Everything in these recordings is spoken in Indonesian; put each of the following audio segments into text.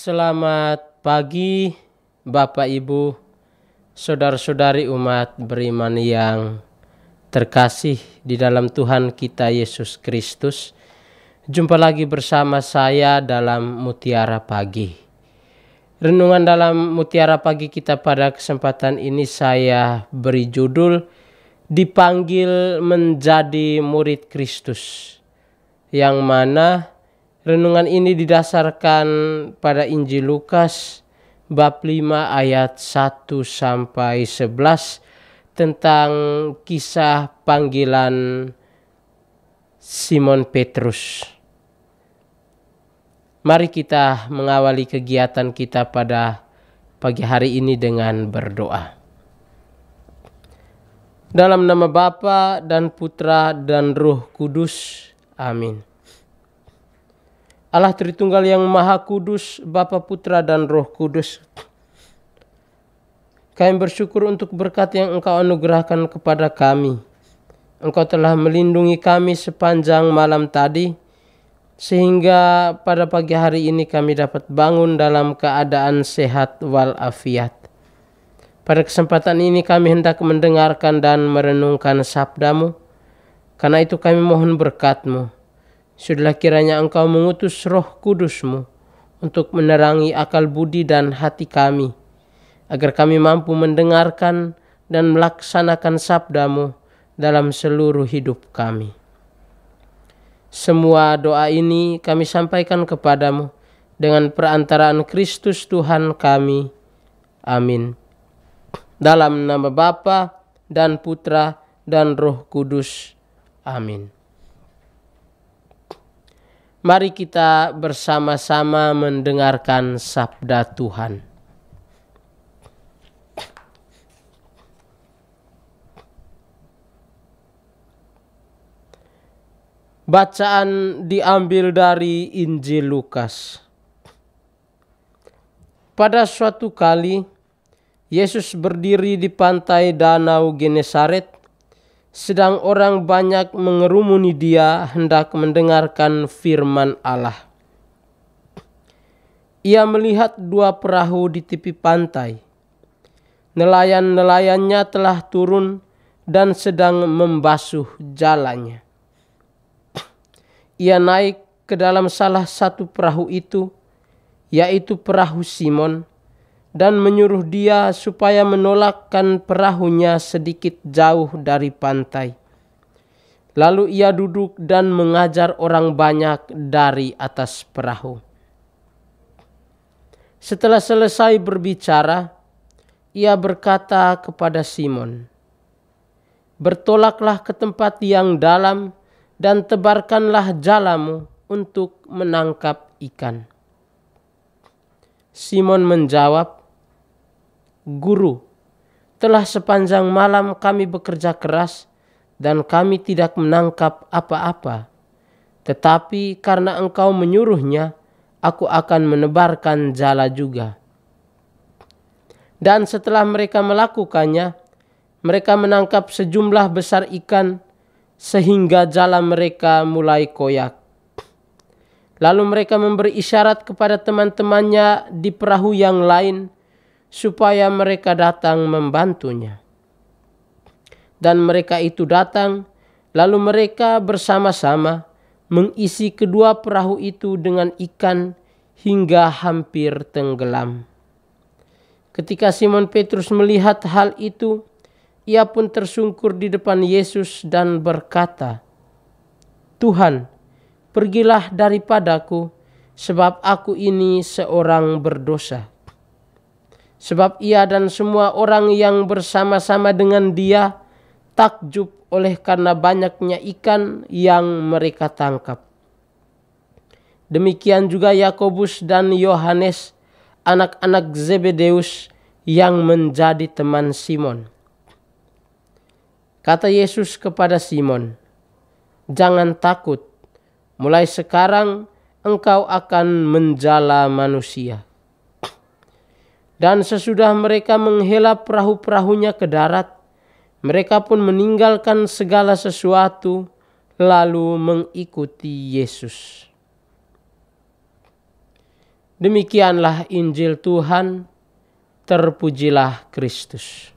Selamat pagi Bapak Ibu, saudara-saudari umat beriman yang terkasih di dalam Tuhan kita Yesus Kristus. Jumpa lagi bersama saya dalam Mutiara Pagi. Renungan dalam Mutiara Pagi kita pada kesempatan ini saya beri judul Dipanggil Menjadi Murid Kristus, yang mana renungan ini didasarkan pada Injil Lukas bab 5 ayat 1 sampai 11 tentang kisah panggilan Simon Petrus. Mari kita mengawali kegiatan kita pada pagi hari ini dengan berdoa. Dalam nama Bapa dan Putra dan Roh Kudus. Amin. Allah Tritunggal yang Maha Kudus, Bapa, Putra, dan Roh Kudus, kami bersyukur untuk berkat yang Engkau anugerahkan kepada kami. Engkau telah melindungi kami sepanjang malam tadi, sehingga pada pagi hari ini kami dapat bangun dalam keadaan sehat walafiat. Pada kesempatan ini kami hendak mendengarkan dan merenungkan sabda-Mu. Karena itu kami mohon berkat-Mu. Sudahlah kiranya Engkau mengutus Roh Kudus-Mu untuk menerangi akal budi dan hati kami, agar kami mampu mendengarkan dan melaksanakan sabda-Mu dalam seluruh hidup kami. Semua doa ini kami sampaikan kepadamu dengan perantaraan Kristus Tuhan kami. Amin. Dalam nama Bapa dan Putra dan Roh Kudus. Amin. Mari kita bersama-sama mendengarkan sabda Tuhan. Bacaan diambil dari Injil Lukas. Pada suatu kali, Yesus berdiri di pantai Danau Genesaret, sedang orang banyak mengerumuni dia hendak mendengarkan firman Allah. Ia melihat dua perahu di tepi pantai. Nelayan-nelayannya telah turun dan sedang membasuh jalannya. Ia naik ke dalam salah satu perahu itu, yaitu perahu Simon, dan menyuruh dia supaya menolakkan perahunya sedikit jauh dari pantai. Lalu ia duduk dan mengajar orang banyak dari atas perahu. Setelah selesai berbicara, ia berkata kepada Simon, "Bertolaklah ke tempat yang dalam dan tebarkanlah jalamu untuk menangkap ikan." Simon menjawab, "Guru, telah sepanjang malam kami bekerja keras dan kami tidak menangkap apa-apa. Tetapi karena Engkau menyuruhnya, aku akan menebarkan jala juga." Dan setelah mereka melakukannya, mereka menangkap sejumlah besar ikan sehingga jala mereka mulai koyak. Lalu mereka memberi isyarat kepada teman-temannya di perahu yang lain supaya mereka datang membantunya. Dan mereka itu datang, lalu mereka bersama-sama mengisi kedua perahu itu dengan ikan hingga hampir tenggelam. Ketika Simon Petrus melihat hal itu, ia pun tersungkur di depan Yesus dan berkata, "Tuhan, pergilah daripadaku, sebab aku ini seorang berdosa." Sebab ia dan semua orang yang bersama-sama dengan dia takjub oleh karena banyaknya ikan yang mereka tangkap. Demikian juga Yakobus dan Yohanes, anak-anak Zebedeus yang menjadi teman Simon. Kata Yesus kepada Simon, "Jangan takut, mulai sekarang engkau akan menjala manusia." Dan sesudah mereka menghela perahu-perahunya ke darat, mereka pun meninggalkan segala sesuatu lalu mengikuti Yesus. Demikianlah Injil Tuhan, terpujilah Kristus.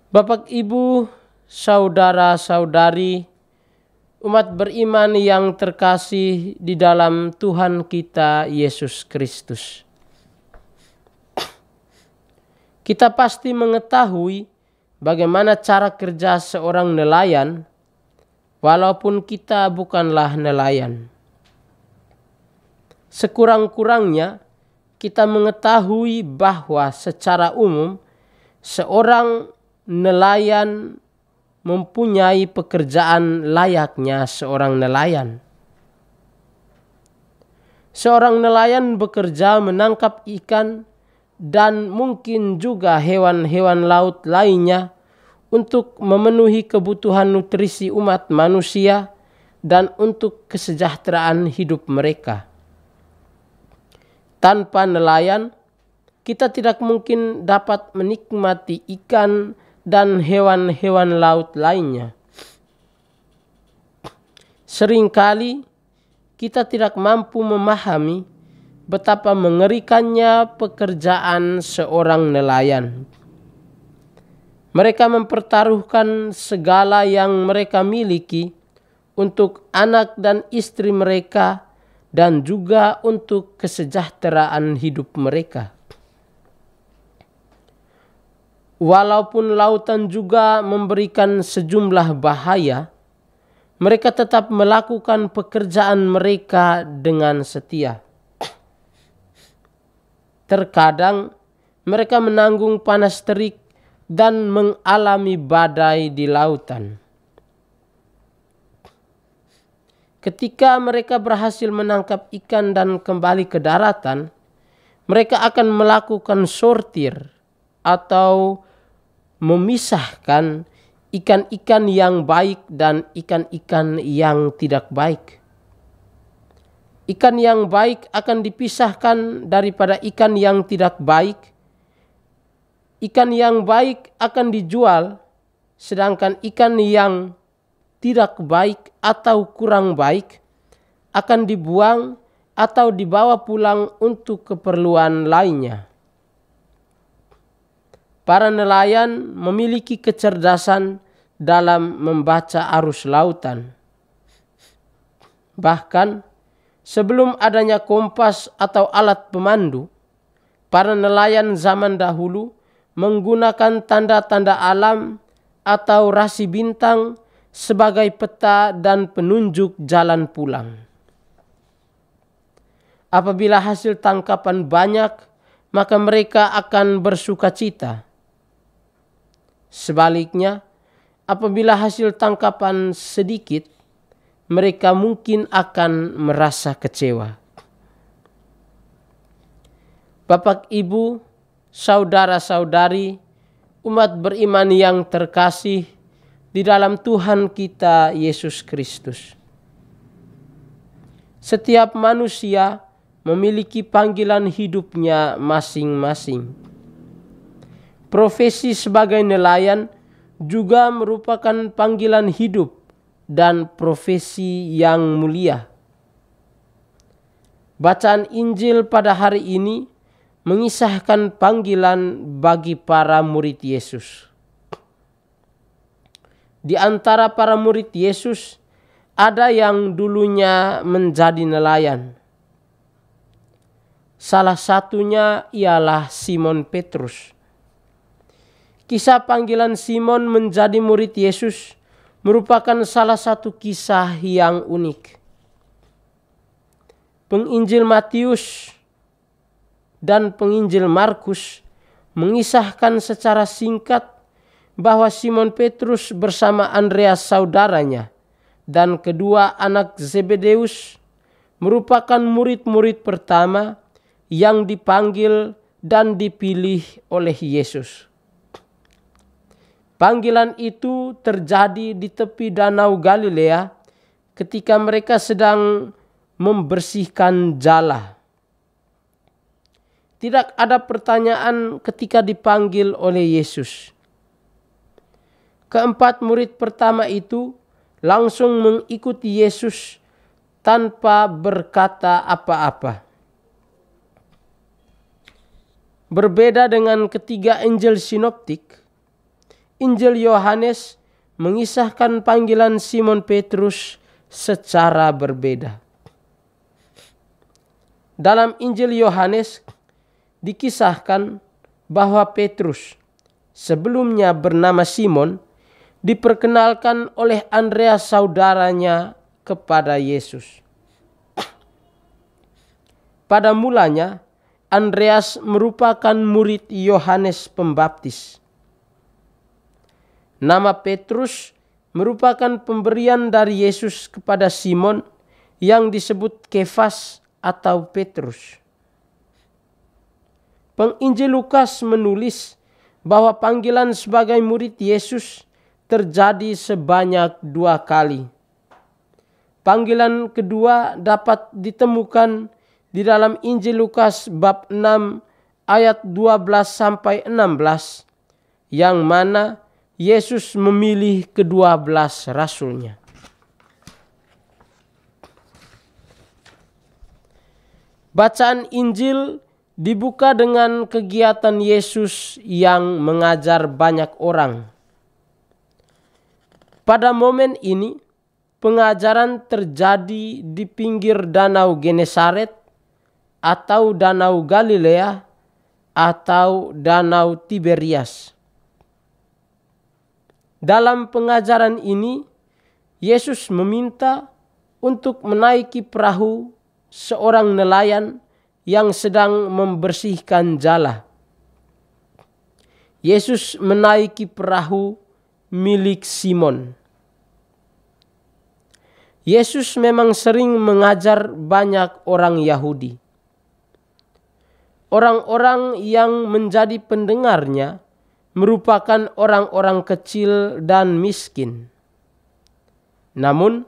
Bapak, Ibu, saudara-saudari, umat beriman yang terkasih di dalam Tuhan kita Yesus Kristus. Kita pasti mengetahui bagaimana cara kerja seorang nelayan, walaupun kita bukanlah nelayan. Sekurang-kurangnya kita mengetahui bahwa secara umum seorang nelayan mempunyai pekerjaan layaknya seorang nelayan. Seorang nelayan bekerja menangkap ikan dan mungkin juga hewan-hewan laut lainnya untuk memenuhi kebutuhan nutrisi umat manusia dan untuk kesejahteraan hidup mereka. Tanpa nelayan, kita tidak mungkin dapat menikmati ikan dan hewan-hewan laut lainnya. Seringkali kita tidak mampu memahami betapa mengerikannya pekerjaan seorang nelayan. Mereka mempertaruhkan segala yang mereka miliki untuk anak dan istri mereka dan juga untuk kesejahteraan hidup mereka. Walaupun lautan juga memberikan sejumlah bahaya, mereka tetap melakukan pekerjaan mereka dengan setia. Terkadang mereka menanggung panas terik dan mengalami badai di lautan. Ketika mereka berhasil menangkap ikan dan kembali ke daratan, mereka akan melakukan sortir atau memisahkan ikan-ikan yang baik dan ikan-ikan yang tidak baik. Ikan yang baik akan dipisahkan daripada ikan yang tidak baik. Ikan yang baik akan dijual, sedangkan ikan yang tidak baik atau kurang baik akan dibuang atau dibawa pulang untuk keperluan lainnya. Para nelayan memiliki kecerdasan dalam membaca arus lautan. Bahkan sebelum adanya kompas atau alat pemandu, para nelayan zaman dahulu menggunakan tanda-tanda alam atau rasi bintang sebagai peta dan penunjuk jalan pulang. Apabila hasil tangkapan banyak, maka mereka akan bersuka cita. Sebaliknya, apabila hasil tangkapan sedikit, mereka mungkin akan merasa kecewa. Bapak, Ibu, saudara-saudari, umat beriman yang terkasih di dalam Tuhan kita Yesus Kristus. Setiap manusia memiliki panggilan hidupnya masing-masing. Profesi sebagai nelayan juga merupakan panggilan hidup dan profesi yang mulia. Bacaan Injil pada hari ini mengisahkan panggilan bagi para murid Yesus. Di antara para murid Yesus, ada yang dulunya menjadi nelayan. Salah satunya ialah Simon Petrus. Kisah panggilan Simon menjadi murid Yesus merupakan salah satu kisah yang unik. Penginjil Matius dan penginjil Markus mengisahkan secara singkat bahwa Simon Petrus bersama Andreas saudaranya dan kedua anak Zebedeus merupakan murid-murid pertama yang dipanggil dan dipilih oleh Yesus. Panggilan itu terjadi di tepi Danau Galilea ketika mereka sedang membersihkan jala. Tidak ada pertanyaan ketika dipanggil oleh Yesus. Keempat murid pertama itu langsung mengikuti Yesus tanpa berkata apa-apa. Berbeda dengan ketiga Injil sinoptik, Injil Yohanes mengisahkan panggilan Simon Petrus secara berbeda. Dalam Injil Yohanes dikisahkan bahwa Petrus, sebelumnya bernama Simon, diperkenalkan oleh Andreas saudaranya kepada Yesus. Pada mulanya, Andreas merupakan murid Yohanes Pembaptis. Nama Petrus merupakan pemberian dari Yesus kepada Simon yang disebut Kefas atau Petrus. Penginjil Lukas menulis bahwa panggilan sebagai murid Yesus terjadi sebanyak 2 kali. Panggilan kedua dapat ditemukan di dalam Injil Lukas bab 6 ayat 12-16 yang mana Yesus memilih ke-12 rasulnya. Bacaan Injil dibuka dengan kegiatan Yesus yang mengajar banyak orang. Pada momen ini, pengajaran terjadi di pinggir Danau Genesaret atau Danau Galilea atau Danau Tiberias. Dalam pengajaran ini, Yesus meminta untuk menaiki perahu seorang nelayan yang sedang membersihkan jala. Yesus menaiki perahu milik Simon. Yesus memang sering mengajar banyak orang Yahudi. Orang-orang yang menjadi pendengarnya merupakan orang-orang kecil dan miskin. Namun,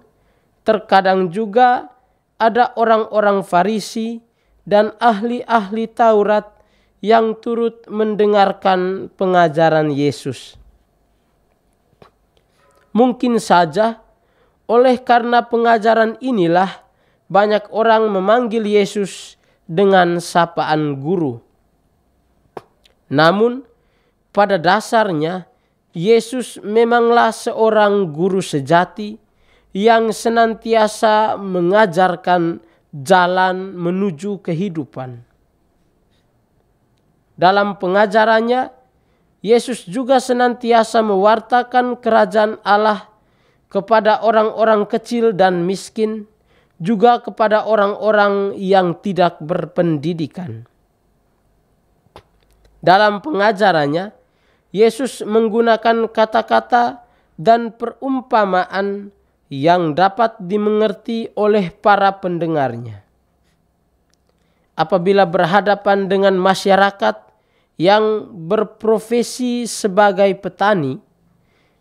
terkadang juga ada orang-orang Farisi dan ahli-ahli Taurat yang turut mendengarkan pengajaran Yesus. Mungkin saja oleh karena pengajaran inilah banyak orang memanggil Yesus dengan sapaan guru. Namun pada dasarnya Yesus memanglah seorang guru sejati yang senantiasa mengajarkan jalan menuju kehidupan. Dalam pengajarannya, Yesus juga senantiasa mewartakan kerajaan Allah kepada orang-orang kecil dan miskin, juga kepada orang-orang yang tidak berpendidikan. Dalam pengajarannya, Yesus menggunakan kata-kata dan perumpamaan yang dapat dimengerti oleh para pendengarnya. Apabila berhadapan dengan masyarakat yang berprofesi sebagai petani,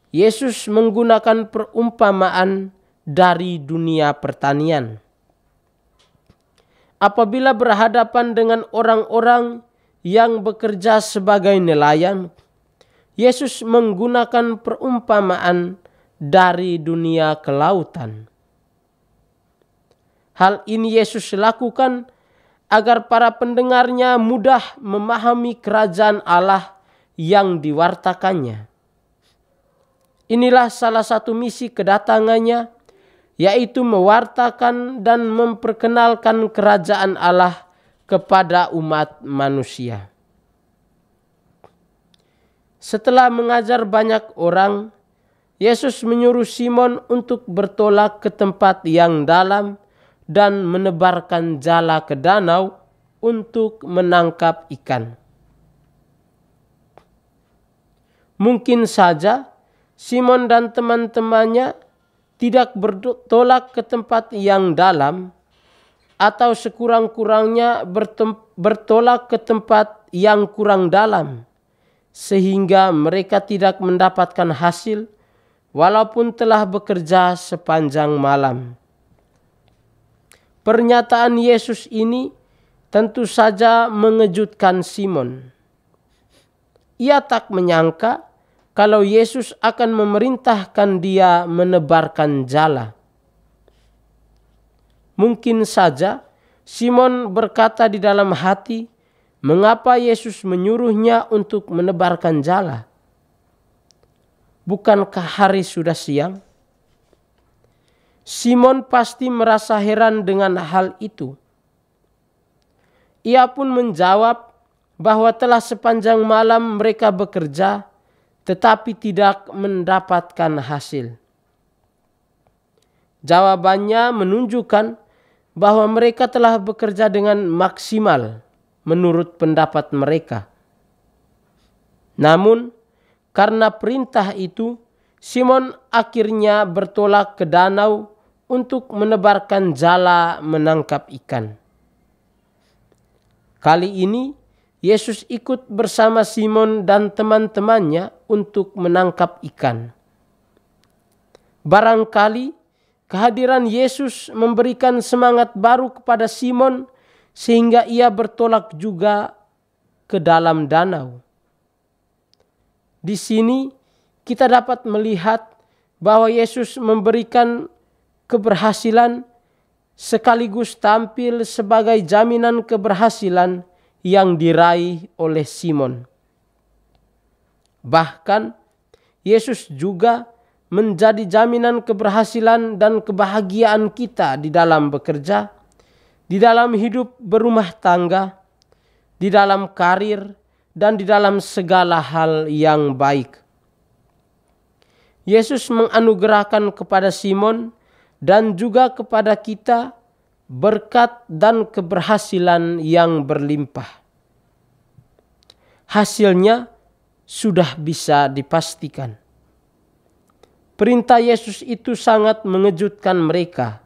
Yesus menggunakan perumpamaan dari dunia pertanian. Apabila berhadapan dengan orang-orang yang bekerja sebagai nelayan, Yesus menggunakan perumpamaan dari dunia kelautan. Hal ini Yesus lakukan agar para pendengarnya mudah memahami kerajaan Allah yang diwartakannya. Inilah salah satu misi kedatangannya, yaitu mewartakan dan memperkenalkan kerajaan Allah kepada umat manusia. Setelah mengajar banyak orang, Yesus menyuruh Simon untuk bertolak ke tempat yang dalam dan menebarkan jala ke danau untuk menangkap ikan. Mungkin saja Simon dan teman-temannya tidak bertolak ke tempat yang dalam, atau sekurang-kurangnya bertolak ke tempat yang kurang dalam, sehingga mereka tidak mendapatkan hasil walaupun telah bekerja sepanjang malam. Pernyataan Yesus ini tentu saja mengejutkan Simon. Ia tak menyangka kalau Yesus akan memerintahkan dia menebarkan jala. Mungkin saja Simon berkata di dalam hati, mengapa Yesus menyuruhnya untuk menebarkan jala? Bukankah hari sudah siang? Simon pasti merasa heran dengan hal itu. Ia pun menjawab bahwa telah sepanjang malam mereka bekerja, tetapi tidak mendapatkan hasil. Jawabannya menunjukkan bahwa mereka telah bekerja dengan maksimal menurut pendapat mereka. Namun, karena perintah itu, Simon akhirnya bertolak ke danau untuk menebarkan jala menangkap ikan. Kali ini, Yesus ikut bersama Simon dan teman-temannya untuk menangkap ikan. Barangkali kehadiran Yesus memberikan semangat baru kepada Simon sehingga ia bertolak juga ke dalam danau. Di sini kita dapat melihat bahwa Yesus memberikan keberhasilan sekaligus tampil sebagai jaminan keberhasilan yang diraih oleh Simon. Bahkan Yesus juga menjadi jaminan keberhasilan dan kebahagiaan kita di dalam bekerja, di dalam hidup berumah tangga, di dalam karir, dan di dalam segala hal yang baik. Yesus menganugerahkan kepada Simon dan juga kepada kita berkat dan keberhasilan yang berlimpah. Hasilnya sudah bisa dipastikan. Perintah Yesus itu sangat mengejutkan mereka.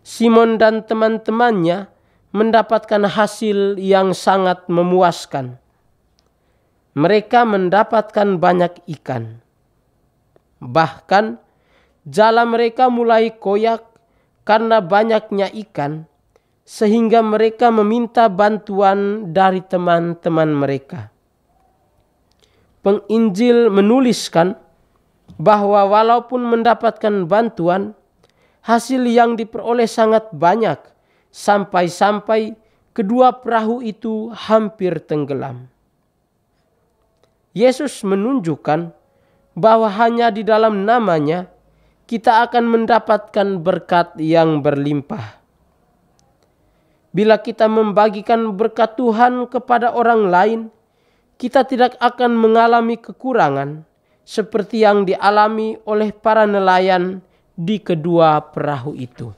Simon dan teman-temannya mendapatkan hasil yang sangat memuaskan. Mereka mendapatkan banyak ikan. Bahkan jala mereka mulai koyak karena banyaknya ikan, sehingga mereka meminta bantuan dari teman-teman mereka. Penginjil menuliskan bahwa walaupun mendapatkan bantuan, hasil yang diperoleh sangat banyak, sampai-sampai kedua perahu itu hampir tenggelam. Yesus menunjukkan bahwa hanya di dalam namanya kita akan mendapatkan berkat yang berlimpah. Bila kita membagikan berkat Tuhan kepada orang lain, kita tidak akan mengalami kekurangan seperti yang dialami oleh para nelayan di kedua perahu itu.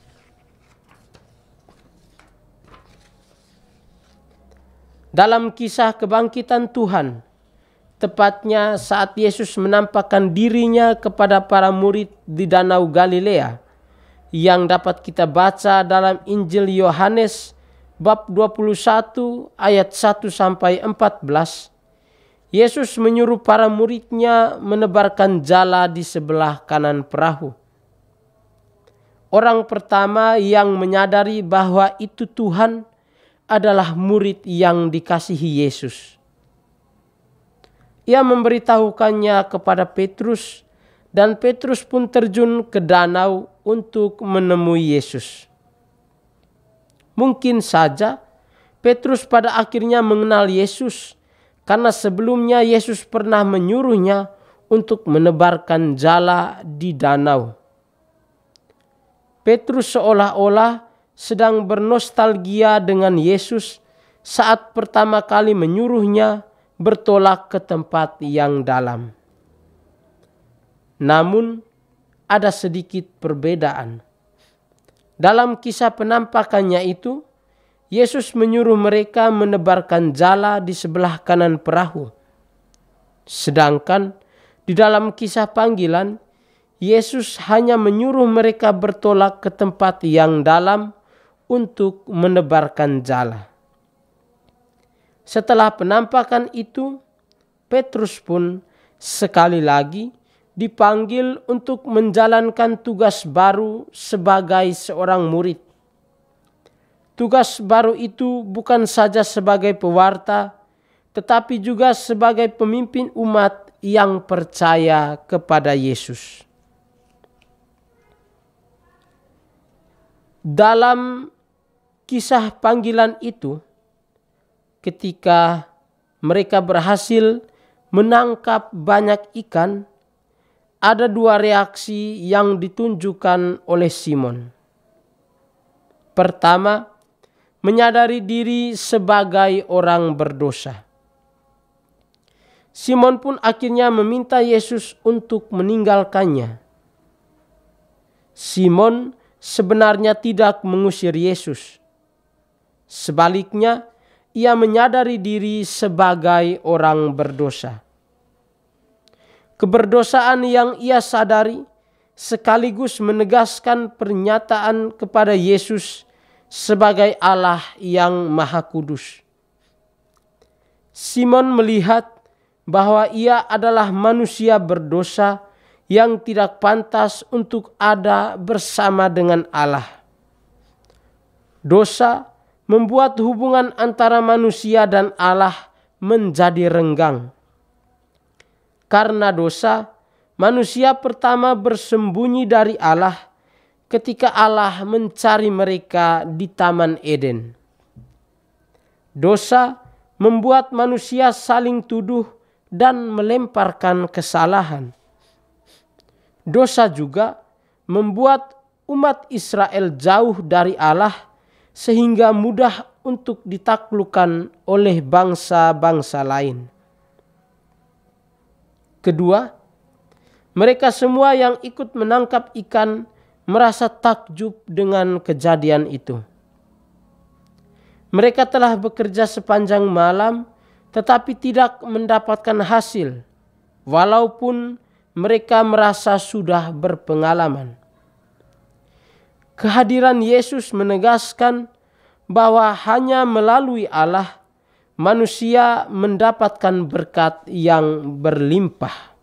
Dalam kisah kebangkitan Tuhan, tepatnya saat Yesus menampakkan dirinya kepada para murid di Danau Galilea, yang dapat kita baca dalam Injil Yohanes bab 21 ayat 1 sampai 14, Yesus menyuruh para muridnya menebarkan jala di sebelah kanan perahu. Orang pertama yang menyadari bahwa itu Tuhan adalah murid yang dikasihi Yesus. Ia memberitahukannya kepada Petrus, dan Petrus pun terjun ke danau untuk menemui Yesus. Mungkin saja Petrus pada akhirnya mengenal Yesus, karena sebelumnya Yesus pernah menyuruhnya untuk menebarkan jala di danau. Petrus seolah-olah sedang bernostalgia dengan Yesus saat pertama kali menyuruhnya bertolak ke tempat yang dalam. Namun ada sedikit perbedaan. Dalam kisah penampakannya itu, Yesus menyuruh mereka menebarkan jala di sebelah kanan perahu. Sedangkan di dalam kisah panggilan, Yesus hanya menyuruh mereka bertolak ke tempat yang dalam untuk menebarkan jala. Setelah penampakan itu, Petrus pun sekali lagi dipanggil untuk menjalankan tugas baru sebagai seorang murid. Tugas baru itu bukan saja sebagai pewarta, tetapi juga sebagai pemimpin umat yang percaya kepada Yesus. Dalam kisah panggilan itu, ketika mereka berhasil menangkap banyak ikan, ada dua reaksi yang ditunjukkan oleh Simon. Pertama, menyadari diri sebagai orang berdosa. Simon pun akhirnya meminta Yesus untuk meninggalkannya. Simon sebenarnya tidak mengusir Yesus. Sebaliknya, ia menyadari diri sebagai orang berdosa. Keberdosaan yang ia sadari sekaligus menegaskan pernyataan kepada Yesus sebagai Allah yang Maha Kudus. Simon melihat bahwa ia adalah manusia berdosa yang tidak pantas untuk ada bersama dengan Allah. Dosa membuat hubungan antara manusia dan Allah menjadi renggang. Karena dosa, manusia pertama bersembunyi dari Allah ketika Allah mencari mereka di Taman Eden. Dosa membuat manusia saling tuduh dan melemparkan kesalahan. Dosa juga membuat umat Israel jauh dari Allah sehingga mudah untuk ditaklukkan oleh bangsa-bangsa lain. Kedua, mereka semua yang ikut menangkap ikan merasa takjub dengan kejadian itu. Mereka telah bekerja sepanjang malam tetapi tidak mendapatkan hasil, walaupun mereka merasa sudah berpengalaman. Kehadiran Yesus menegaskan bahwa hanya melalui Allah manusia mendapatkan berkat yang berlimpah.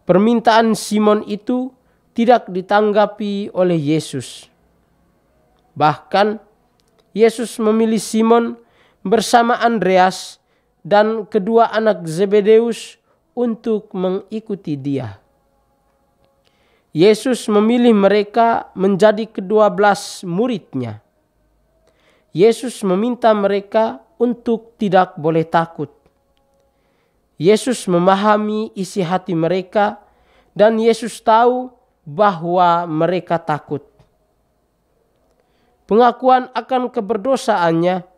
Permintaan Simon itu tidak ditanggapi oleh Yesus. Bahkan Yesus memilih Simon bersama Andreas dan kedua anak Zebedeus untuk mengikuti dia. Yesus memilih mereka menjadi ke-12 muridnya. Yesus meminta mereka untuk tidak boleh takut. Yesus memahami isi hati mereka dan Yesus tahu bahwa mereka takut. Pengakuan akan keberdosaannya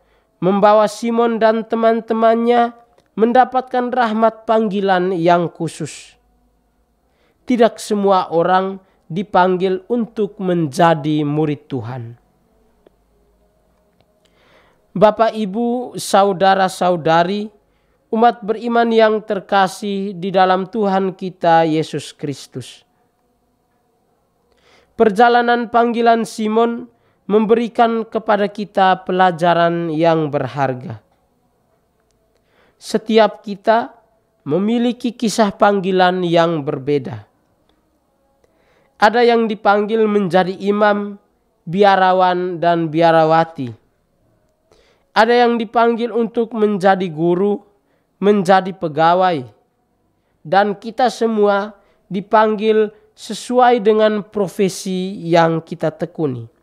membawa Simon dan teman-temannya mendapatkan rahmat panggilan yang khusus. Tidak semua orang dipanggil untuk menjadi murid Tuhan. Bapak, Ibu, saudara-saudari, umat beriman yang terkasih di dalam Tuhan kita Yesus Kristus. Perjalanan panggilan Simon memberikan kepada kita pelajaran yang berharga. Setiap kita memiliki kisah panggilan yang berbeda. Ada yang dipanggil menjadi imam, biarawan, dan biarawati. Ada yang dipanggil untuk menjadi guru, menjadi pegawai. Dan kita semua dipanggil sesuai dengan profesi yang kita tekuni.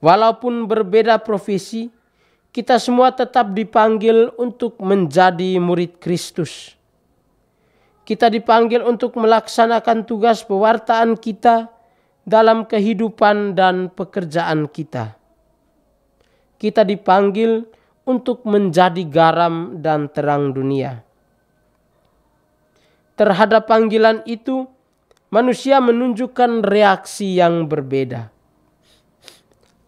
Walaupun berbeda profesi, kita semua tetap dipanggil untuk menjadi murid Kristus. Kita dipanggil untuk melaksanakan tugas pewartaan kita dalam kehidupan dan pekerjaan kita. Kita dipanggil untuk menjadi garam dan terang dunia. Terhadap panggilan itu, manusia menunjukkan reaksi yang berbeda.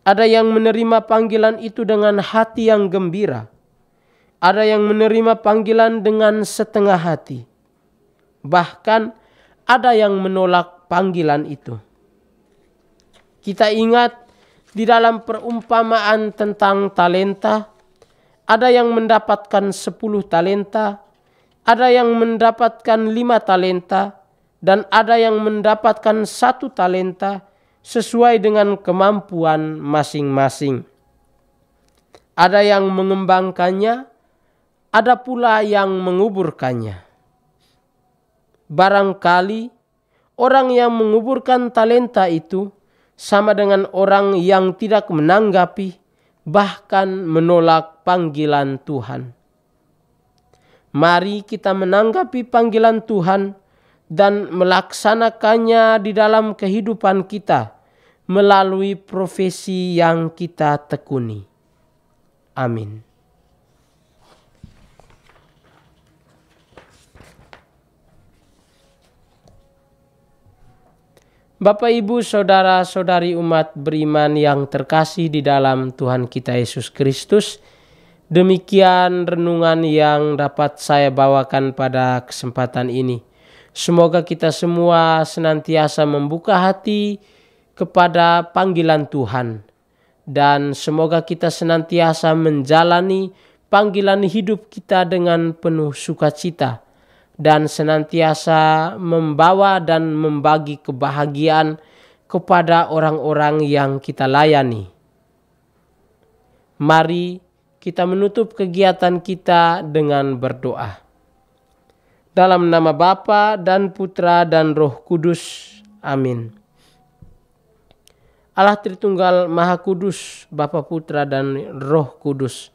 Ada yang menerima panggilan itu dengan hati yang gembira. Ada yang menerima panggilan dengan setengah hati. Bahkan ada yang menolak panggilan itu. Kita ingat di dalam perumpamaan tentang talenta, ada yang mendapatkan 10 talenta, ada yang mendapatkan 5 talenta, dan ada yang mendapatkan 1 talenta sesuai dengan kemampuan masing-masing. Ada yang mengembangkannya, ada pula yang menguburkannya. Barangkali orang yang menguburkan talenta itu sama dengan orang yang tidak menanggapi, bahkan menolak panggilan Tuhan. Mari kita menanggapi panggilan Tuhan dan melaksanakannya di dalam kehidupan kita melalui profesi yang kita tekuni. Amin. Bapak, Ibu, saudara-saudari umat beriman yang terkasih di dalam Tuhan kita Yesus Kristus, demikian renungan yang dapat saya bawakan pada kesempatan ini. Semoga kita semua senantiasa membuka hati kepada panggilan Tuhan, dan semoga kita senantiasa menjalani panggilan hidup kita dengan penuh sukacita, dan senantiasa membawa dan membagi kebahagiaan kepada orang-orang yang kita layani. Mari kita menutup kegiatan kita dengan berdoa. Dalam nama Bapa dan Putra dan Roh Kudus. Amin. Allah Tritunggal Maha Kudus, Bapa, Putra dan Roh Kudus,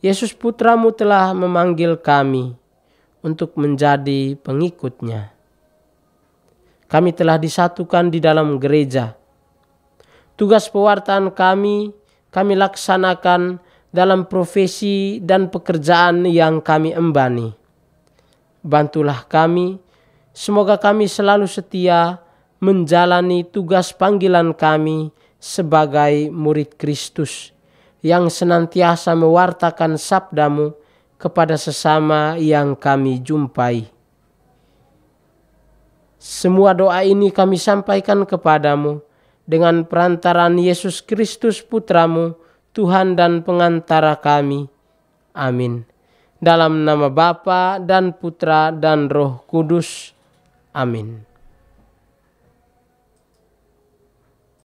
Yesus Putramu telah memanggil kami untuk menjadi pengikut-Nya. Kami telah disatukan di dalam gereja. Tugas pewartaan kami laksanakan dalam profesi dan pekerjaan yang kami embani. Bantulah kami, semoga kami selalu setia menjalani tugas panggilan kami sebagai murid Kristus yang senantiasa mewartakan sabda-Mu kepada sesama yang kami jumpai. Semua doa ini kami sampaikan kepadamu dengan perantaraan Yesus Kristus Putramu, Tuhan dan pengantara kami. Amin. Dalam nama Bapa dan Putra dan Roh Kudus. Amin.